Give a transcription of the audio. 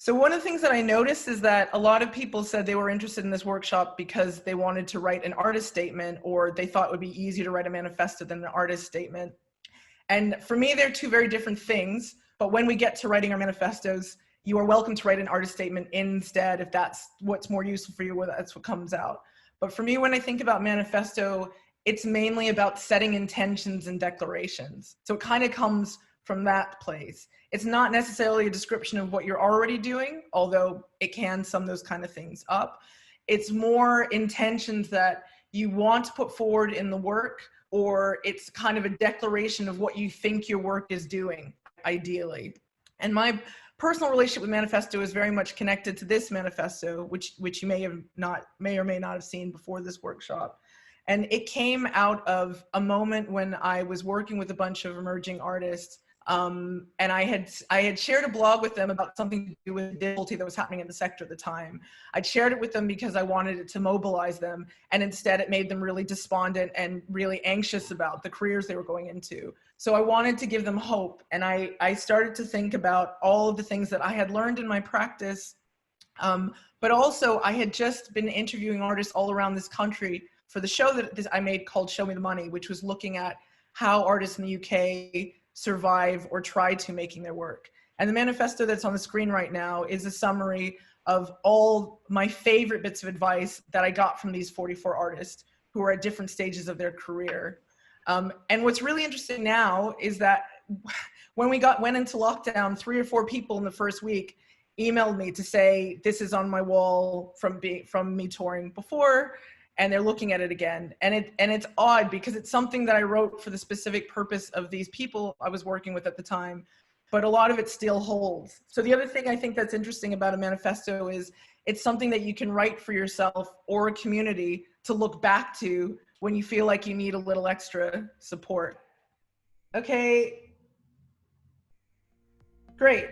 So one of the things that I noticed is that a lot of people said they were interested in this workshop because they wanted to write an artist statement, or they thought it would be easier to write a manifesto than an artist statement. And for me, they're two very different things. But when we get to writing our manifestos, you are welcome to write an artist statement instead if that's what's more useful for you, or that's what comes out. But for me, when I think about manifesto, it's mainly about setting intentions and declarations. So it kind of comes from that place. It's not necessarily a description of what you're already doing, although it can sum those kind of things up. It's more intentions that you want to put forward in the work, or it's kind of a declaration of what you think your work is doing, ideally. And my personal relationship with manifesto is very much connected to this manifesto, which you may or may not have seen before this workshop. And it came out of a moment when I was working with a bunch of emerging artists, and I had shared a blog with them about something to do with difficulty that was happening in the sector at the time. I'd shared it with them because I wanted it to mobilize them, and instead it made them really despondent and really anxious about the careers they were going into. So I wanted to give them hope, and I started to think about all of the things that I had learned in my practice, but also I had just been interviewing artists all around this country for the show that I made called Show Me the Money, which was looking at how artists in the UK survive or try to making their work. And the manifesto that's on the screen right now is a summary of all my favorite bits of advice that I got from these 44 artists who are at different stages of their career. And what's really interesting now is that when we went into lockdown, 3 or 4 people in the first week emailed me to say, this is on my wall from me touring before, and they're looking at it again. And it's odd because it's something that I wrote for the specific purpose of these people I was working with at the time, but a lot of it still holds. So the other thing I think that's interesting about a manifesto is it's something that you can write for yourself or a community to look back to when you feel like you need a little extra support. Okay, great.